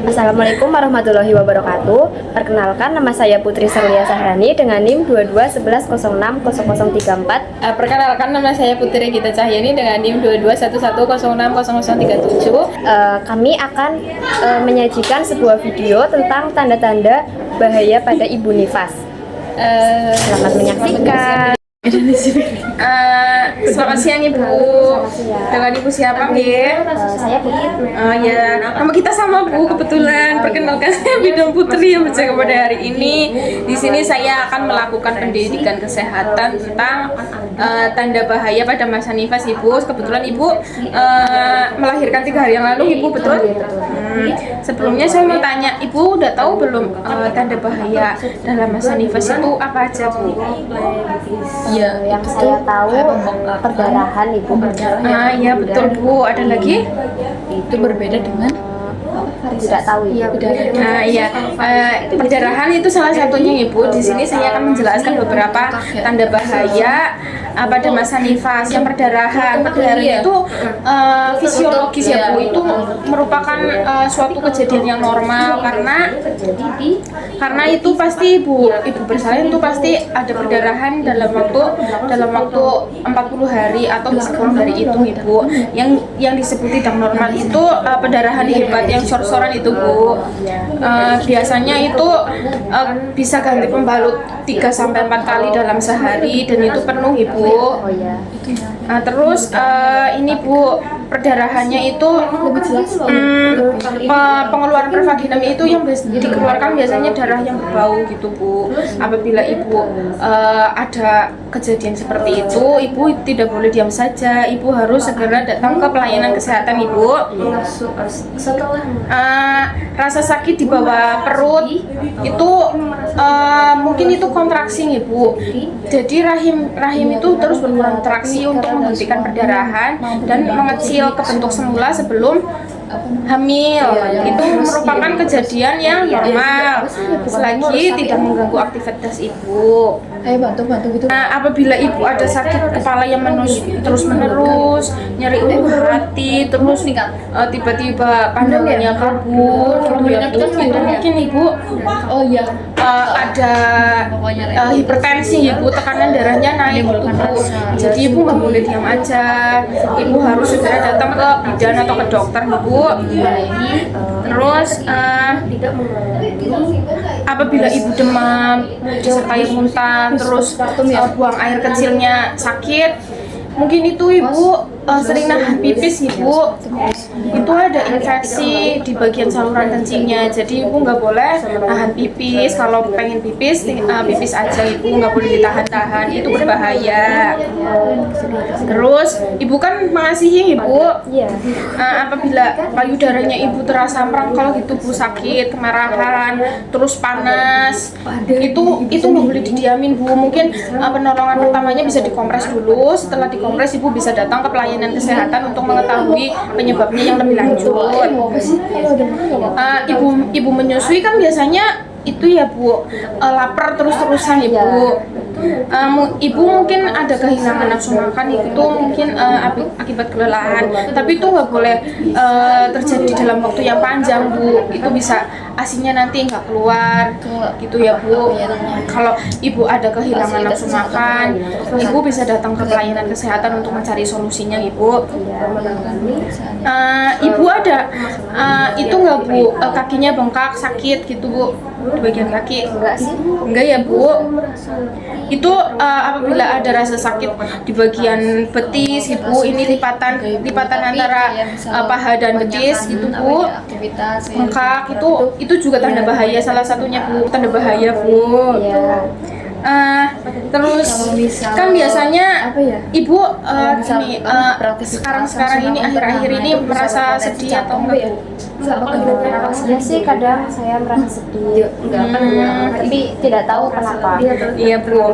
Assalamualaikum warahmatullahi wabarakatuh. Perkenalkan, nama saya Putri Serlia Sahrani dengan NIM 2211060034. Perkenalkan, nama saya Putri Gita Cahyani dengan NIM 2211060037. Kami akan menyajikan sebuah video tentang tanda-tanda bahaya pada ibu nifas. Selamat menyaksikan. Selamat siang Ibu. Dengan Ibu siapa Nggih? Saya Putri. Ya, nama kita sama Bu kebetulan. Perkenalkan, saya Bidang Putri yang berjaga pada hari ini. Di sini saya akan melakukan pendidikan kesehatan tentang tanda bahaya pada masa nifas Ibu. Kebetulan Ibu melahirkan 3 hari yang lalu Ibu, betul? Sebelumnya saya mau tanya, Ibu udah tahu belum tanda bahaya dalam masa nifas itu apa aja Bu? Ya, yang saya tahu perdarahan ibu. Ya betul Bu. Ada lagi? Itu berbeda dengan Tidak tahu ya. Perdarahan itu salah satunya Ibu. Di sini saya akan menjelaskan beberapa tanda bahaya pada masa nifas. Yang perdarahan itu fisiologis ya Bu. Itu merupakan suatu kejadian yang normal karena itu pasti ibu bersalin itu pasti ada perdarahan dalam waktu 40 hari atau bisa kurang dari itu Ibu. Yang disebut tidak normal itu perdarahan hebat yang sor-soran itu Bu. Biasanya itu bisa ganti pembalut 3-4 kali dalam sehari dan itu penuh Ibu. Terus ini Bu, perdarahannya itu pengeluaran pervaginam itu yang dikeluarkan biasanya darah yang berbau gitu Bu. Apabila Ibu ada kejadian seperti itu, Ibu tidak boleh diam saja. Ibu harus segera datang ke pelayanan kesehatan Ibu. Rasa sakit di bawah perut itu mungkin itu kontraksi Ibu. Jadi rahim itu terus berkontraksi untuk menghentikan perdarahan dan mengecil ke bentuk semula sebelum hamil. Itu merupakan kejadian yang normal selagi tidak mengganggu aktivitas ibu. Ayo bantu gitu. Apabila ibu ada sakit kepala yang terus menerus, nyeri ulu hati, terus tiba-tiba pandangannya kabur, itu mungkin ibu ada hipertensi ibu, tekanan darahnya naik gitu Bu. Jadi ibu nggak boleh diam aja, ibu harus segera datang ke bidan atau ke dokter ibu. Terus apabila ibu demam disertai muntah, terus buang air kecilnya sakit, mungkin itu ibu sering nahan pipis ibu, itu ada infeksi di bagian saluran kencingnya, jadi ibu nggak boleh nahan pipis. Kalau pengen pipis pipis aja ibu, nggak boleh ditahan-tahan, itu berbahaya. Terus ibu kan mengasihi ibu, apabila payudaranya ibu terasa merengkel gitu Bu, sakit, kemarahan, terus panas, itu nggak boleh didiamin Bu. Mungkin penolongan pertamanya bisa dikompres dulu. Setelah dikompres ibu bisa datang ke pelayanan kesehatan untuk mengetahui penyebabnya yang lebih lanjut. Ibu menyusui kan biasanya itu ya Bu, lapar terus-terusan ibu. Ibu mungkin ada kehilangan nafsu makan, itu mungkin akibat kelelahan, tapi itu nggak boleh terjadi dalam waktu yang panjang Bu. Itu bisa asinya nanti nggak keluar gitu ya Bu. Kalau ibu ada kehilangan nafsu makan, ibu bisa datang ke pelayanan kesehatan untuk mencari solusinya ibu. Ibu ada itu nggak Bu, kakinya bengkak sakit gitu Bu di bagian kaki? Enggak ya Bu. Itu apabila ada rasa sakit di bagian betis ibu, ini lipatan antara paha dan betis gitu Bu, bengkak, itu juga tanda bahaya, salah satunya Bu, tanda bahaya Bu. Terus kan biasanya ibu sekarang ini akhir-akhir ini merasa sedih atau enggak Bu? Ya sih, kadang saya merasa sedih, tapi tidak tahu kenapa. Iya Bu,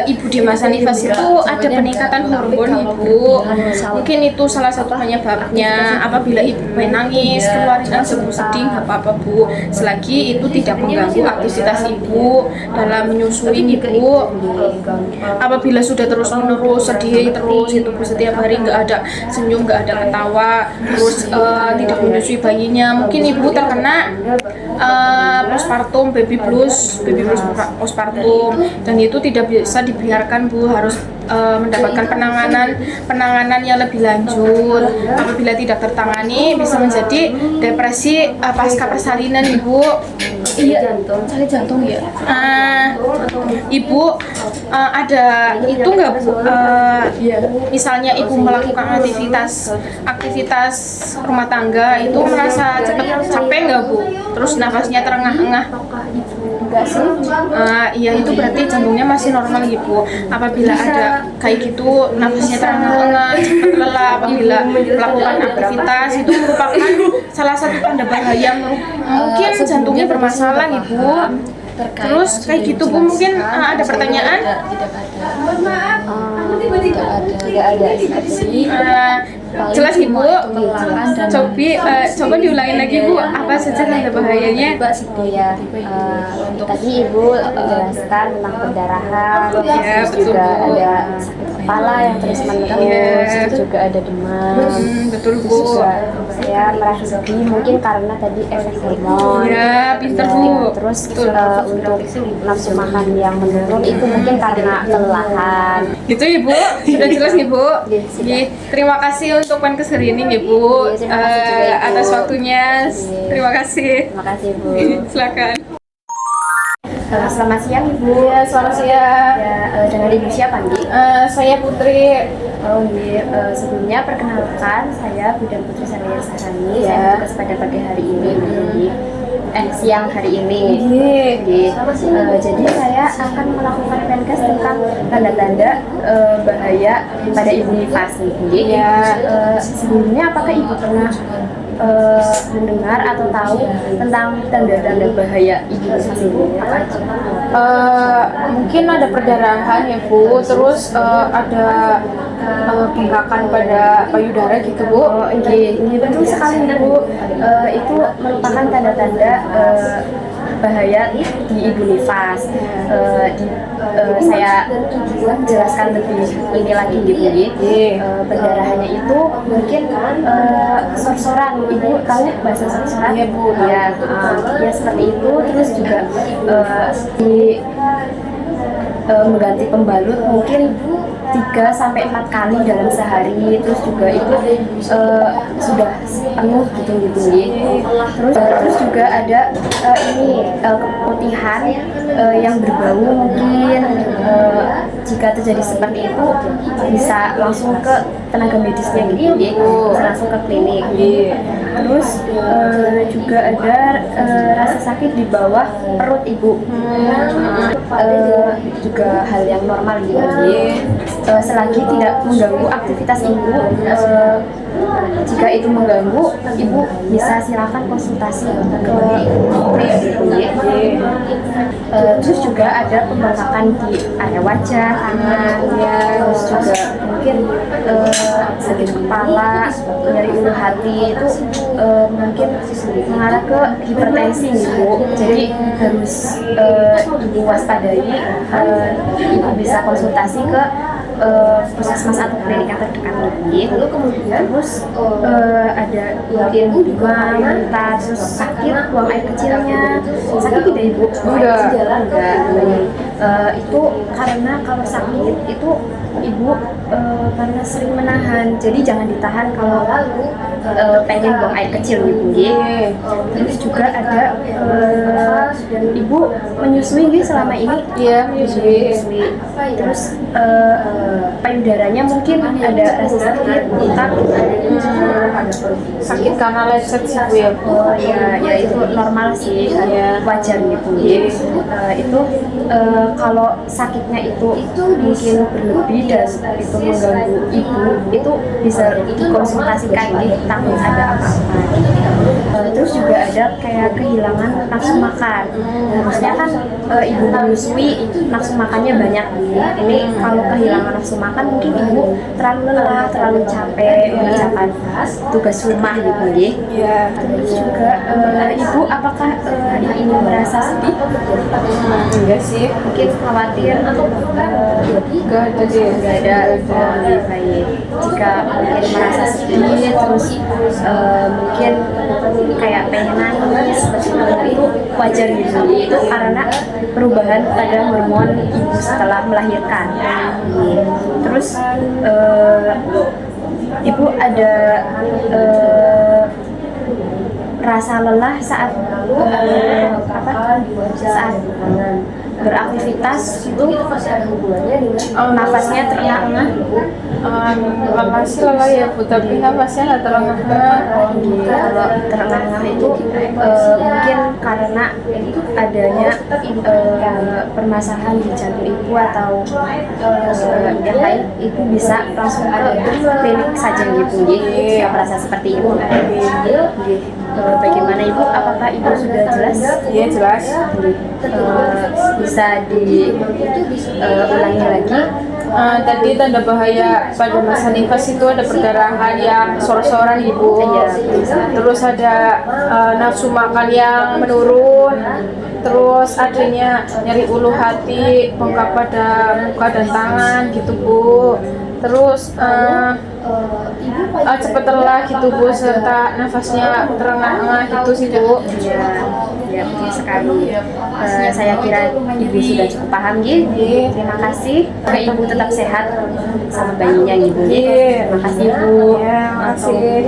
ibu di masa nifas itu ada peningkatan hormon ibu. Mungkin itu salah satu penyebabnya. Apabila ibu menangis, keluarin aja Bu, sedih nggak apa-apa Bu, selagi itu tidak mengganggu aktivitas ibu dalam menyusui ibu. Apabila sudah terus menerus sedih terus itu Bu, setiap hari nggak ada senyum, nggak ada ketawa, terus tidak menyusui bayinya, mungkin ibu terkena postpartum baby blues postpartum, dan itu tidak bisa dibiarkan Bu, harus mendapatkan penanganan yang lebih lanjut. Apabila tidak tertangani bisa menjadi depresi pasca persalinan ibu. Iya, sakit jantung ya. Ibu ada itu nggak Bu? Misalnya ibu melakukan aktivitas rumah tangga itu merasa cepat capek nggak Bu? Terus nafasnya terengah-engah? Enggak sih. Iya, itu berarti jantungnya masih normal ibu. Apabila ada kayak gitu nafasnya terengah-engah, cepat lelah apabila melakukan aktivitas, itu merupakan salah satu tanda bahaya mungkin jantungnya bermasalah ibu. Terus kayak gitu Bu, mungkin ada pertanyaan? Tidak ada sih. Jelas ibu. Coba diulangin lagi Bu, apa saja tanda bahayanya? Oh ya, tadi ibu jelaskan tentang pendarahan, Ya, terus betul, juga Bu. ada sakit kepala yang terus menerus, terus juga ada demam. Betul Terus Bu. juga saya merasa sedih mungkin karena tadi efek hormon. Ya, pinter Bu. Terus untuk nafsu makan yang menurun itu mungkin karena kelelahan. Gitu ibu, sudah jelas nih Bu. Iya, sudah. Iya, terima kasih untuk Menkes hari ini nih Bu, Iya, terima kasih juga, Ibu. atas waktunya. Iya. Terima kasih. Terima kasih Bu. Silakan. Selamat siang Ibu. Iya, selamat siang. Ya, dengan Ibu siapa nih? Saya Putri. Oh iya, sebelumnya perkenalkan saya Budan Putri Sanaya Sahani. Saya bertugas pada pagi hari ini di siang hari ini. Jadi saya akan melakukan Menkes tentang tanda-tanda bahaya pada ibu nifas nih. Sebelumnya apakah ibu pernah mendengar atau tahu tentang tanda-tanda bahaya ibu nifas ini? Apa aja? Mungkin ada perdarahan ya Bu, terus ada bengkakan pada payudara gitu Bu. Oh iya, betul sekali Bu. Itu merupakan tanda-tanda bahaya di ibu nifas. Saya jelaskan lebih ini lagi gitu ya. Pendarahannya itu mungkin sorsoran. Ibu tahu bahasa sorsoran? Iya, Bu. Ya, ya seperti itu. Terus juga mengganti pembalut mungkin 3-4 kali dalam sehari, terus juga itu sudah penuh gitu terus juga ada keputihan yang berbau mungkin. Jika terjadi seperti itu bisa langsung ke tenaga medisnya gitu ya, bisa langsung ke klinik. Terus juga ada rasa sakit di bawah perut ibu, juga hal yang normal gitu. Selagi tidak mengganggu aktivitas ibu, jika itu mengganggu, ibu bisa silakan konsultasi ke dokter gitu ya. Terus juga ada pembengkakan di area wajah, tangan, terus juga mungkin sakit kepala, nyeri ulu hati itu mungkin mengarah ke hipertensi ibu. Jadi harus ibu waspadai. Ibu bisa konsultasi ke puskesmas atau klinik yang terdekat lagi. Terus ada mungkin demam, muntah, terus sakit, buang air kecilnya. Sakit tidak ibu? Enggak. Itu karena kalau sakit itu ibu karena sering menahan, jadi jangan ditahan kalau pengen buang air kecil ibu. Terus juga ada ibu menyusui selama ini. Iya, menyusui. Terus payudaranya mungkin ada rasa sakit, bengkak, Sakit karena lecet sih Bu ya. oh ya itu normal sih, wajar gitu. Itu kalau sakitnya itu mungkin berlebih dan itu mengganggu ibu, itu bisa dikonsultasikan, takut ada apa-apa. Terus juga ada ada kayak kehilangan nafsu makan. Harusnya kan ibu menyusui nafsu makannya banyak. Ini kalau kehilangan nafsu makan mungkin ibu terlalu lelah, terlalu capek mengerjakan tugas rumah gitu ya. Iya. Terus juga ibu apakah ini merasa sedih? Enggak sih. Mungkin khawatir atau Enggak ada deh. nggak ada. Lebih baik jika mungkin merasa sedih terus mungkin kayak pengen nangis seperti itu wajar gitu. Itu karena perubahan pada hormon ibu setelah melahirkan. Terus ibu ada rasa lelah saat saat beraktivitas itu nafasnya terengah-engah. Lelah sih lelah ya Bu, tapi nafasnya nggak terengah-engah. Kalau terengah-engah itu mungkin karena adanya permasalahan di jantung ibu atau yang lain, ibu bisa langsung ke klinik saja gitu jika merasa seperti itu. Bagaimana ibu? Apakah ibu sudah jelas? Iya jelas. Bisa diulangi lagi. Tadi tanda bahaya pada masa nifas itu ada perdarahan yang sor-soran ibu. Terus ada nafsu makan yang menurun. Terus adanya nyeri ulu hati, bengkak pada muka dan tangan gitu Bu. Terus cepat lelah gitu Bu, serta nafasnya terengah-engah gitu sih Bu. Ya, betul sekali. Saya kira ibu sudah cukup paham gitu. Terima kasih. Semoga ibu tetap sehat sama bayinya ibu. Terima kasih ibu. Terima kasih.